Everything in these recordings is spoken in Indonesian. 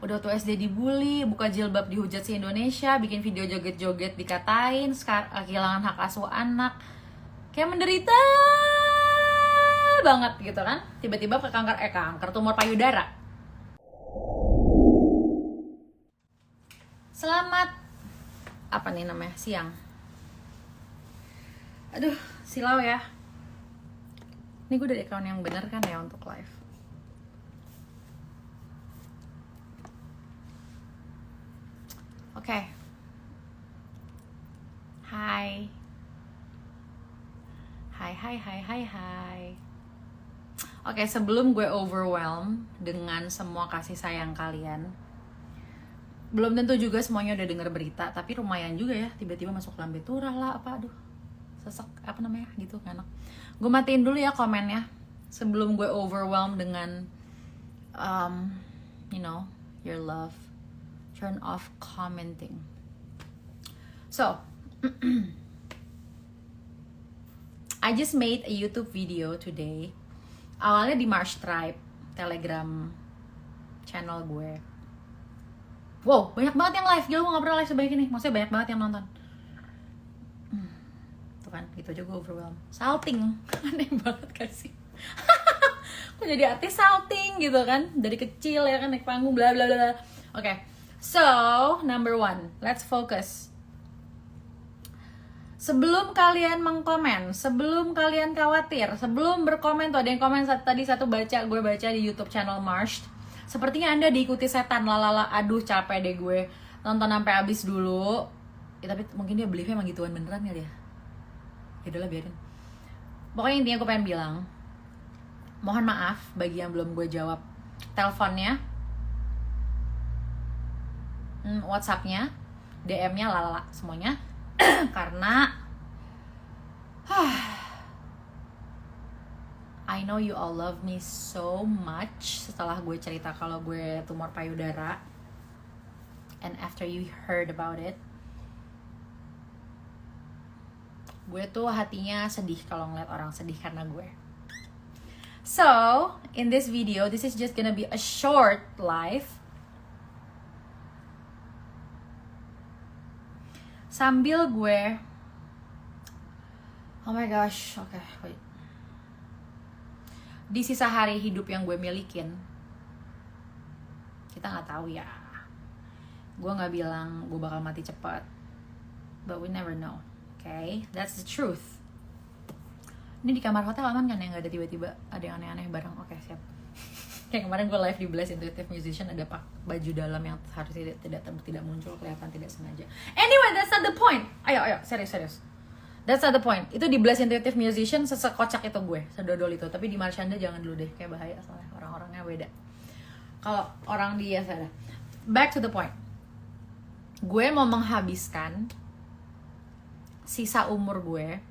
Udah tuh SD dibully, buka jilbab dihujat si Indonesia, bikin video joget-joget dikatain, kehilangan hak asuh anak. Kayak menderita banget gitu kan. Tiba-tiba ke kanker tumor payudara. Selamat apa nih namanya? Siang. Aduh, silau ya. Ini gue dari account yang bener kan ya untuk live. Oke. Hai. Hai. Oke, sebelum gue overwhelmed dengan semua kasih sayang kalian, belum tentu juga semuanya udah denger berita, tapi lumayan juga ya, tiba-tiba masuk lambe turah lah, apa, aduh, sesek, apa namanya, gitu, gak enak. Gue matiin dulu ya komennya, sebelum gue overwhelmed dengan, your love. Turn off commenting. So, I just made a YouTube video today. Awalnya di Marsh Tribe, Telegram channel gue. Wow, banyak banget yang live. Gila, gue gak pernah live sebanyak ini. Maksudnya banyak banget yang nonton. Tuh kan, gitu aja gue overwhelmed. Salting, aneh banget gak sih? Kok jadi artis salting gitu kan? Dari kecil ya kan, naik panggung, bla bla bla. Oke, so number 1, let's focus. Sebelum kalian mengkomen, sebelum kalian khawatir, sebelum berkomen tuh ada yang komen tadi gue baca di YouTube channel Marsh. Sepertinya Anda diikuti setan, lalala, aduh capek deh gue nonton sampai habis dulu. Ya, tapi mungkin dia beliefnya emang gituan beneran kali ya. Ya udahlah biarin. Pokoknya intinya gue pengen bilang, mohon maaf bagi yang belum gue jawab teleponnya, WhatsApp-nya, DM-nya, lalala semuanya. Karena I know you all love me so much setelah gue cerita kalau gue tumor payudara, and after you heard about it, gue tuh hatinya sedih kalau ngeliat orang sedih karena gue. So in this video, this is just gonna be a short live. Sambil gue, oh my gosh, oke, wait. Di sisa hari hidup yang gue milikin, kita nggak tahu ya. Gue nggak bilang gue bakal mati cepat, but we never know, okay? That's the truth. Ini di kamar hotel aman kan ya, nggak ada tiba-tiba ada yang aneh-aneh bareng? Oke, siap. Kayak kemarin gue live di Blast Intuitive Musician, ada baju dalam yang harusnya tidak muncul, kelihatan tidak sengaja. Anyway, that's not the point. Ayo, serius. That's not the point. Itu di Blast Intuitive Musician sesekocak itu gue, sedodol itu. Tapi di Marshanda jangan dulu deh, kayak bahaya soalnya orang-orangnya beda. Kalau orang dia sadar. Back to the point. Gue mau menghabiskan sisa umur gue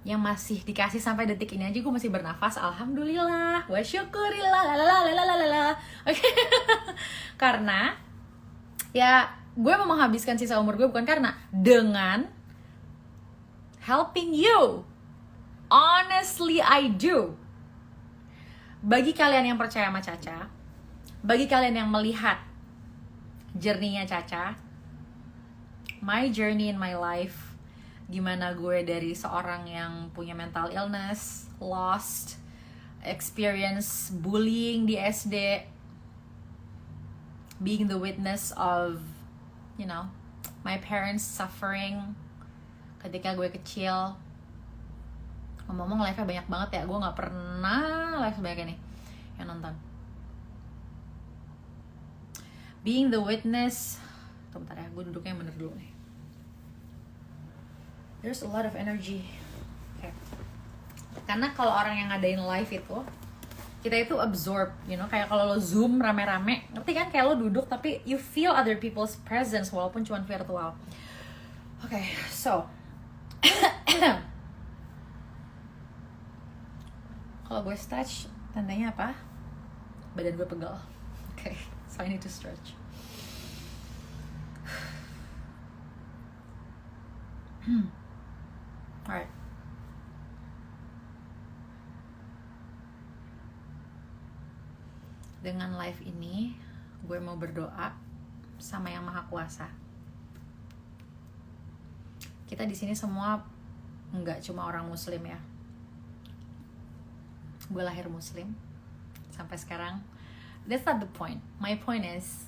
yang masih dikasih sampai detik ini aja, gue masih bernafas, alhamdulillah, wa syukurillah, lalalala. Oke. Karena ya gue mau menghabiskan sisa umur gue bukan karena, dengan helping you. Honestly I do. Bagi kalian yang percaya sama Caca, bagi kalian yang melihat journey-nya Caca, my journey in my life, gimana gue dari seorang yang punya mental illness, lost, experience bullying di SD, being the witness of, my parents suffering ketika gue kecil. Ngomong-ngomong live-nya banyak banget ya, gue gak pernah live sebanyak ini yang nonton. Being the witness, bentar ya, gue duduknya yang bener dulu nih. There's a lot of energy. Okay. Karena kalau orang yang ngadain live itu, kita itu absorb, kayak kalau lo zoom rame-rame, ngerti kan? Kayak lo duduk tapi you feel other people's presence walaupun cuma virtual. Okay, so kalau gue stretch, tandanya apa? Badan gue pegal. Okay, so I need to stretch. Alright. Dengan live ini, gue mau berdoa sama Yang Maha Kuasa. Kita di sini semua nggak cuma orang Muslim ya. Gue lahir Muslim sampai sekarang. That's not the point. My point is,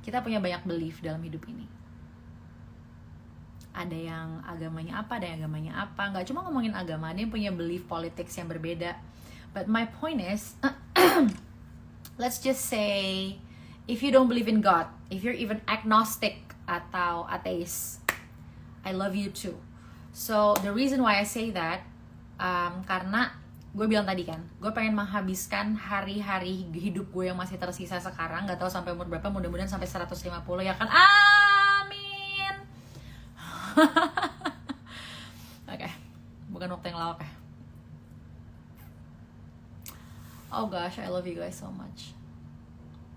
kita punya banyak belief dalam hidup ini. Ada yang agamanya apa, ada yang agamanya apa. Nggak cuma ngomongin agama, ada yang punya belief politics yang berbeda. But my point is, let's just say, if you don't believe in God, if you're even agnostic atau atheist, I love you too. So the reason why I say that, karena gue bilang tadi kan, gue pengen menghabiskan hari-hari hidup gue yang masih tersisa sekarang, gak tahu sampai umur berapa, mudah-mudahan sampai 150 ya kan, amin. Oke, bukan waktu yang lawak ya. Oh gosh, I love you guys so much.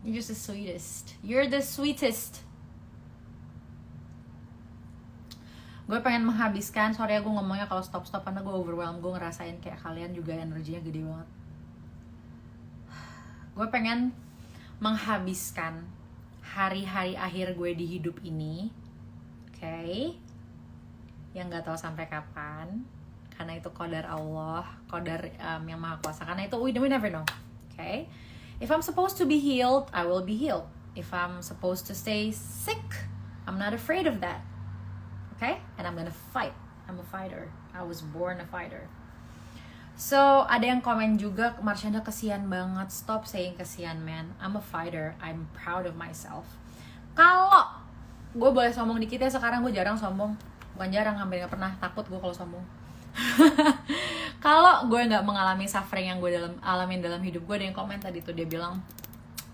You're just the sweetest. You're the sweetest. Gue pengen menghabiskan, sorry ya gue ngomongnya kalau stop-stop karena gue overwhelmed. Gue ngerasain kayak kalian juga energinya gede banget. Gue pengen menghabiskan hari-hari akhir gue di hidup ini, okay? Yang gak tahu sampai kapan, karena itu qadar Allah, qadar Yang Maha Kuasa. Karena itu we never know, okay? If I'm supposed to be healed, I will be healed. If I'm supposed to stay sick, I'm not afraid of that. Okay? And I'm gonna fight. I'm a fighter. I was born a fighter. So, ada yang komen juga, Marshanda kesian banget. Stop saying kesian, man. I'm a fighter. I'm proud of myself. Kalau gue boleh sombong dikit ya, sekarang gue jarang sombong. Bukan jarang, hampir gak pernah. Takut gue kalau sombong. Kalau gue nggak mengalami suffering yang gue alamin dalam hidup gue, ada yang komen tadi tuh, dia bilang,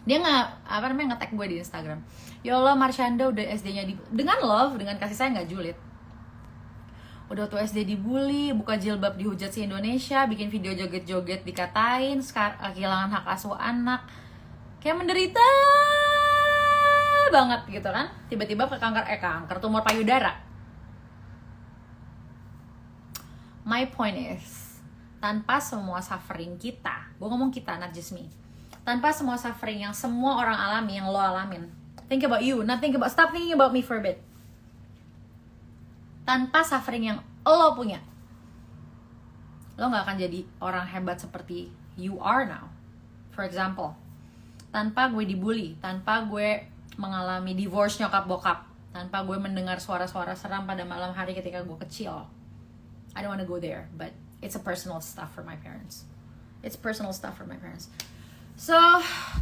dia nge-tag gue di Instagram, ya Allah Marshanda udah SD-nya dengan love, dengan kasih sayang, nggak julid. Udah tuh SD dibully, buka jilbab dihujat si Indonesia, bikin video joget-joget dikatain, kehilangan hak asuh anak, kayak menderita banget gitu kan. Tiba-tiba ke kanker tumor payudara. My point is, tanpa semua suffering kita, gue ngomong kita, not just me, tanpa semua suffering yang semua orang alami, yang lo alamin, think about you, stop thinking about me for a bit. Tanpa suffering yang lo punya, lo gak akan jadi orang hebat seperti you are now. For example, tanpa gue dibully, tanpa gue mengalami divorce nyokap bokap, tanpa gue mendengar suara-suara seram pada malam hari ketika gue kecil, I don't want to go there, but it's a personal stuff for my parents. So,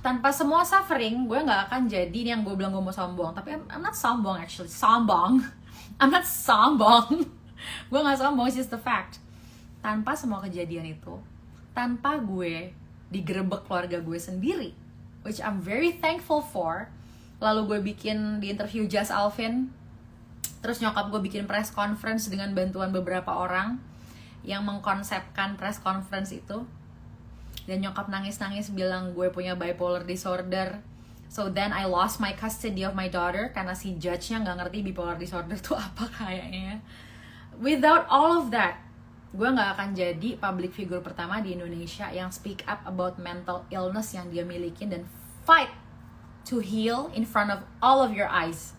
tanpa semua suffering, gue gak akan jadi yang gue bilang gue mau sombong. Tapi I'm not sombong actually. I'm not sombong. Gue gak sombong, it's just the fact. Tanpa semua kejadian itu, tanpa gue digerebek keluarga gue sendiri, which I'm very thankful for. Lalu gue bikin di interview Just Alvin, terus nyokap gue bikin press conference dengan bantuan beberapa orang yang mengkonsepkan press conference itu. Dan nyokap nangis-nangis bilang gue punya bipolar disorder. So then I lost my custody of my daughter karena si judge-nya gak ngerti bipolar disorder itu apa kayaknya. Without all of that, gue gak akan jadi public figure pertama di Indonesia yang speak up about mental illness yang dia milikin dan fight to heal in front of all of your eyes.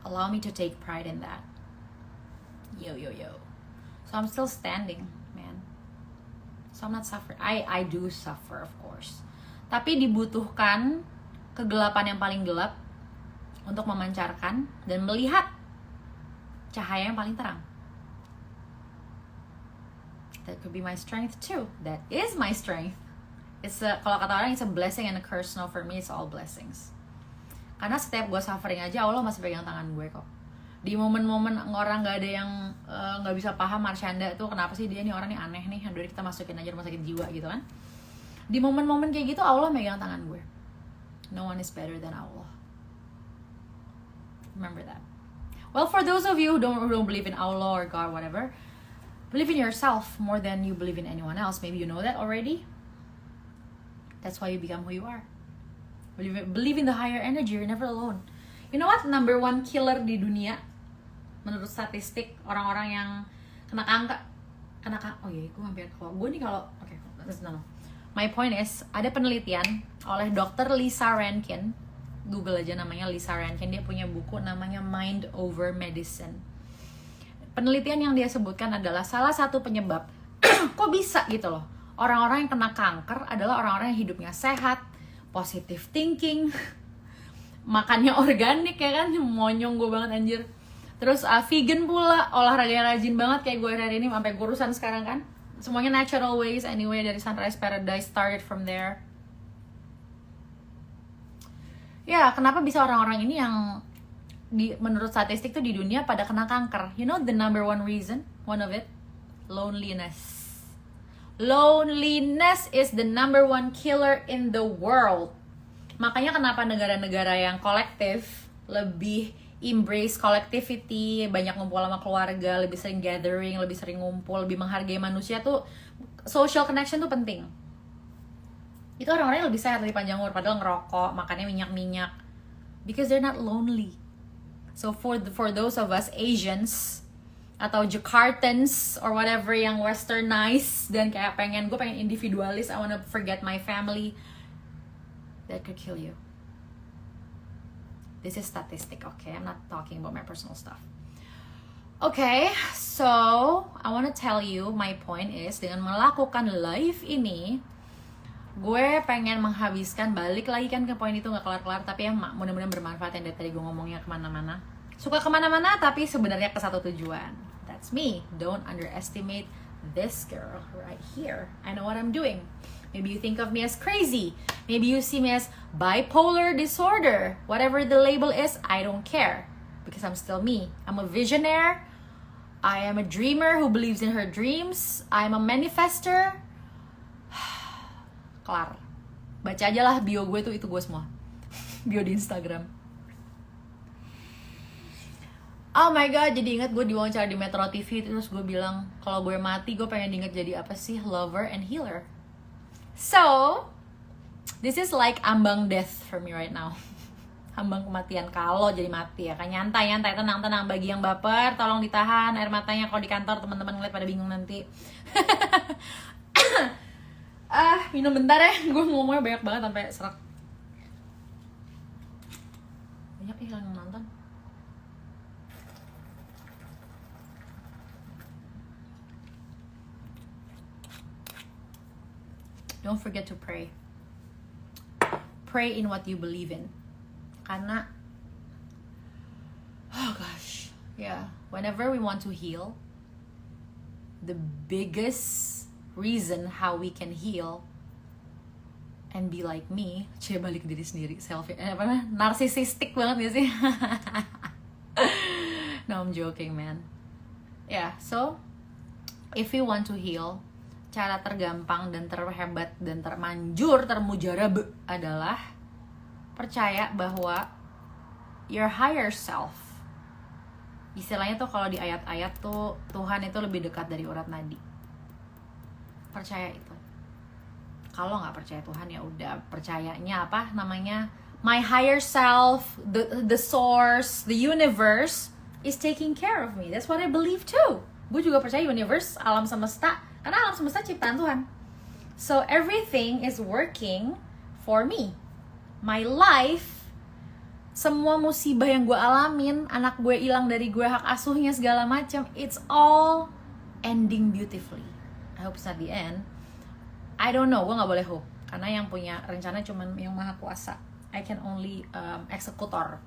Allow me to take pride in that. Yo. So I'm still standing, man. So I'm not suffering. I do suffer, of course. Tapi dibutuhkan kegelapan yang paling gelap untuk memancarkan dan melihat cahaya yang paling terang. That could be my strength too. That is my strength. Kalau kata orang, it's a blessing and a curse. No, for me, it's all blessings. Karena setiap gue suffering aja, Allah masih pegang tangan gue kok. Di momen-momen orang gak ada yang gak bisa paham Marshanda tuh kenapa sih dia nih orang nih aneh nih, dari kita masukin aja rumah sakit jiwa gitu kan. Di momen-momen kayak gitu Allah megang tangan gue. No one is better than Allah. Remember that. Well, for those of you who don't believe in Allah or God, whatever, believe in yourself more than you believe in anyone else. Maybe you know that already. That's why you become who you are. Believe in the higher energy. You're never alone. You know what? Number 1 killer di dunia menurut statistik orang-orang yang kena kanker. Oh iya, gue hampir kalau gue nih kalau oke, no. My point is, ada penelitian oleh Dr. Lisa Rankin. Google aja namanya Lisa Rankin. Dia punya buku namanya Mind Over Medicine. Penelitian yang dia sebutkan adalah salah satu penyebab kok bisa gitu loh, orang-orang yang kena kanker adalah orang-orang yang hidupnya sehat, positive thinking, makannya organik ya kan, monyong gue banget anjir. Terus vegan pula, olahraga rajin banget kayak gue hari ini sampai kurusan sekarang kan. Semuanya natural ways anyway, dari Sunrise Paradise, started from there. Ya, kenapa bisa orang-orang ini yang menurut statistik tuh di dunia pada kena kanker? You know the number one reason, one of it, loneliness. Loneliness is the number one killer in the world. Makanya kenapa negara-negara yang kolektif lebih embrace collectivity, banyak ngumpul sama keluarga, lebih sering gathering, lebih sering ngumpul, lebih menghargai manusia tuh, social connection tuh penting. Itu orang-orang yang lebih sehat, lebih panjang umur, padahal ngerokok, makannya minyak-minyak, because they're not lonely. So for those of us Asians atau Jakartans or whatever yang westernized dan kayak gue pengen individualis, I wanna forget my family, that could kill you. This is statistic, okay? I'm not talking about my personal stuff. Okay, so I want to tell you, my point is, dengan melakukan live ini, gue pengen menghabiskan, balik lagi kan ke poin itu gak kelar-kelar, tapi yang mudah-mudahan bermanfaat yang dari tadi gue ngomongnya kemana-mana. Suka kemana-mana, tapi sebenarnya ke satu tujuan. That's me. Don't underestimate this girl right here. I know what I'm doing. Maybe you think of me as crazy. Maybe you see me as bipolar disorder. Whatever the label is, I don't care. Because I'm still me. I'm a visionary. I am a dreamer who believes in her dreams. I'm a manifester. Kelar. Baca aja lah bio gue tuh, itu gue semua. Bio di Instagram. Oh my god, jadi inget gue diwawancara di Metro TV. Terus gue bilang, kalau gue mati, gue pengen diinget jadi apa sih? Lover and healer. So, this is like ambang death for me right now. Ambang kematian kalau jadi mati ya kan. Nyantai, tenang. Bagi yang baper, tolong ditahan air matanya kalau di kantor teman-teman ngeliat pada bingung nanti. Minum bentar ya. Gue ngomongnya banyak banget sampai serak. Banyak nih yang nonton. Don't forget to pray. Pray in what you believe in. Karena, oh gosh, yeah, whenever we want to heal, the biggest reason how we can heal and be like me, balik diri sendiri, narcissistic banget gak sih? No, I'm joking, man. Yeah, so, if you want to heal, cara tergampang dan terhebat dan termanjur, termujarab adalah percaya bahwa your higher self, istilahnya tuh kalau di ayat-ayat tuh Tuhan itu lebih dekat dari urat nadi. Percaya itu. Kalau nggak percaya Tuhan ya udah, percayanya apa namanya, my higher self, the source, the universe is taking care of me. That's what I believe too. Gue juga percaya universe, alam semesta, karena alam semesta ciptaan Tuhan. So everything is working for me. My life, semua musibah yang gue alamin, anak gue hilang dari gue, hak asuhnya segala macam, it's all ending beautifully. I hope it's not the end. I don't know, gue gak boleh hope, karena yang punya rencana cuman yang maha kuasa. I can only eksekutor.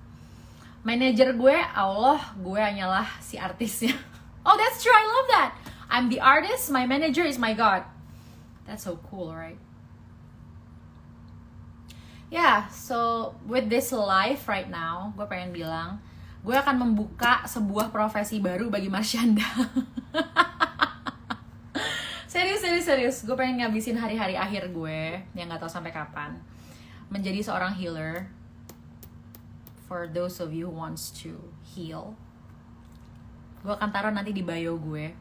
Manager gue Allah, gue hanyalah si artisnya. Oh, that's true, I love that. I'm the artist, my manager is my God. That's so cool, right? Yeah, so with this life right now, gue pengen bilang, gue akan membuka sebuah profesi baru bagi Marsyanda. Serius. Gue pengen ngabisin hari-hari akhir gue, yang gak tahu sampai kapan, menjadi seorang healer. For those of you who wants to heal, gue akan taruh nanti di bio gue.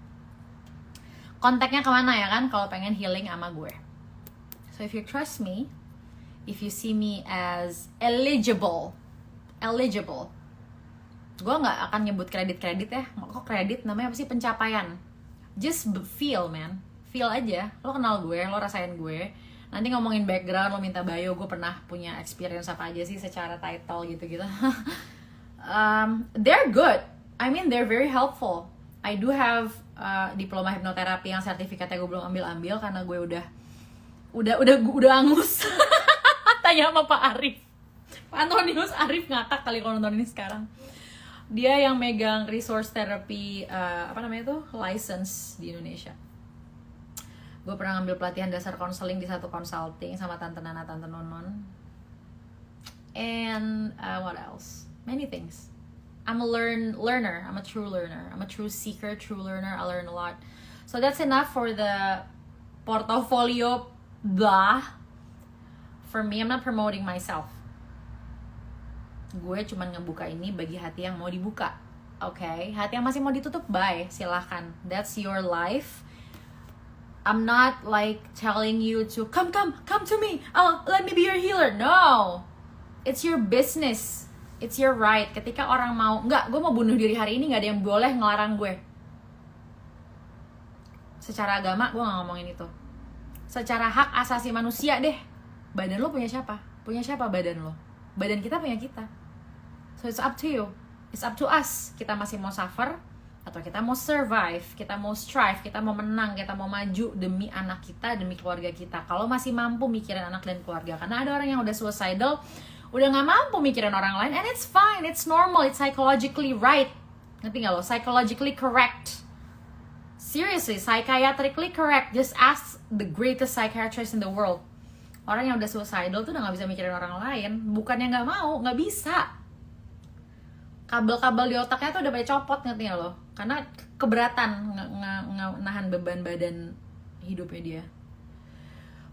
Kontaknya kemana ya kan, kalau pengen healing sama gue. So if you trust me, if you see me as eligible, gue nggak akan nyebut kredit ya. Kok kredit, namanya apa sih, pencapaian. Just feel, man, feel aja. Lo kenal gue, lo rasain gue. Nanti ngomongin background, lo minta bio, gue pernah punya experience apa aja sih secara title gitu-gitu. They're good. I mean, they're very helpful. I do have diploma hipnoterapi yang sertifikatnya gue belum ambil karena gue udah angus. Tanya sama Pak Arif. Pak Antonius Arif ngakak kali kalau nonton ini sekarang. Dia yang megang resource therapy license di Indonesia. Gue pernah ngambil pelatihan dasar counseling di satu consulting sama Tante Nana, Tante Nonon. And what else? Many things. I'm a learner. I'm a true learner. I'm a true seeker, true learner. I learn a lot. So that's enough for the portfolio blah. For me, I'm not promoting myself. Gue cuman ngebuka ini bagi hati yang mau dibuka. Okay? Hati yang masih mau ditutup, bye. Silahkan. That's your life. I'm not like telling you to come to me. Let me be your healer. No. It's your business. It's your right. Ketika orang mau, enggak, gue mau bunuh diri hari ini, nggak ada yang boleh ngelarang gue. Secara agama, gue nggak ngomongin itu. Secara hak asasi manusia deh. Badan lo punya siapa? Punya siapa badan lo? Badan kita punya kita. So it's up to you. It's up to us. Kita masih mau suffer, atau kita mau survive, kita mau strive, kita mau menang, kita mau maju demi anak kita, demi keluarga kita. Kalau masih mampu mikirin anak dan keluarga. Karena ada orang yang udah suicidal, udah gak mampu mikirin orang lain, and it's fine, it's normal, it's psychologically right. Ngerti gak lo? Psychologically correct. Seriously, psychiatrically correct. Just ask the greatest psychiatrist in the world. Orang yang udah suicidal tuh udah gak bisa mikirin orang lain. Bukannya gak mau, gak bisa. Kabel-kabel di otaknya tuh udah pada copot, ngerti gak lo? Karena keberatan nahan beban badan hidupnya dia.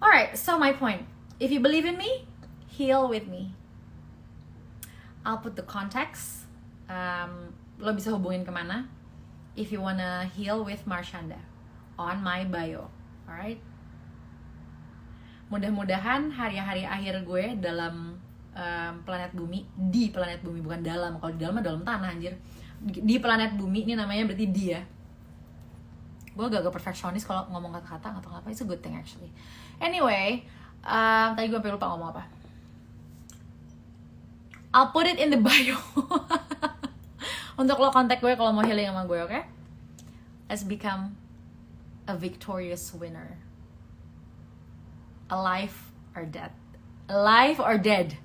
Alright, so my point. If you believe in me, heal with me. I'll put the context. Lo bisa hubungin kemana if you wanna heal with Marshanda on my bio. Alright. Mudah-mudahan hari-hari akhir gue dalam planet bumi, di planet bumi, bukan dalam. Kalau di dalam mah dalam tanah anjir. Di planet bumi, ini namanya berarti dia. Gue agak perfeksionis kalau ngomong kata-kata atau apa. It's a good thing actually. Anyway, tadi gue sampai lupa ngomong apa. I'll put it in the bio. Untuk lo kontak gue kalau mau healing sama gue, oke? Let's become a victorious winner. Alive or dead. Alive or dead.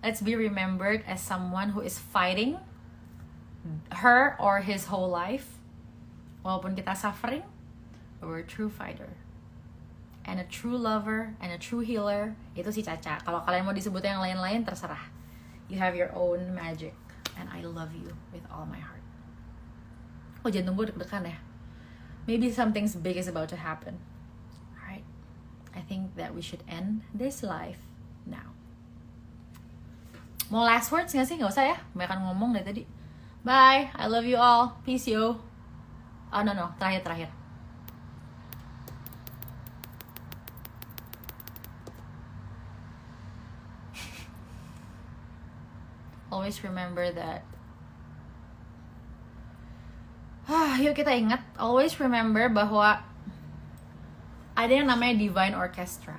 Let's be remembered as someone who is fighting her or his whole life. Walaupun kita suffering, we're a true fighter. And a true lover and a true healer. Itu si Caca. Kalau kalian mau disebut yang lain-lain, terserah. You have your own magic. And I love you with all my heart. Oh, jantung gue deg-degan ya. Maybe something big is about to happen. Alright. I think that we should end this life now. Mau last words gak sih? Gak usah ya. Banyak ngomong dari tadi. Bye. I love you all. Peace yo. Oh no. Terakhir. Always remember that. Yuk kita ingat. Always remember bahwa ada yang namanya Divine Orchestra.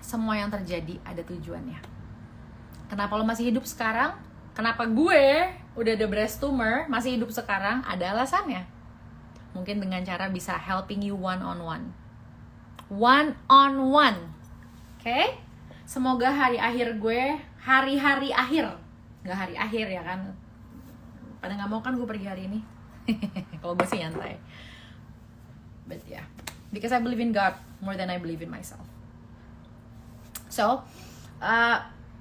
Semua yang terjadi ada tujuannya. Kenapa lo masih hidup sekarang? Kenapa gue udah ada breast tumor masih hidup sekarang? Ada alasannya. Mungkin dengan cara bisa helping you one-on-one. One-on-one. Okay? Semoga hari-hari akhir. Gak hari akhir ya kan. Pada gak mau kan gue pergi hari ini. Kalau gue sih nyantai. But yeah. Because I believe in God more than I believe in myself. So,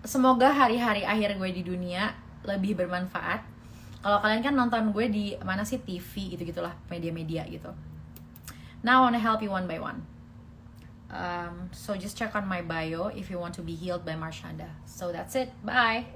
semoga hari-hari akhir gue di dunia lebih bermanfaat. Kalau kalian kan nonton gue di mana sih, TV gitu-gitulah, media-media gitu. Now I wanna help you one by one. So just check on my bio if you want to be healed by Marshanda. So that's it. Bye.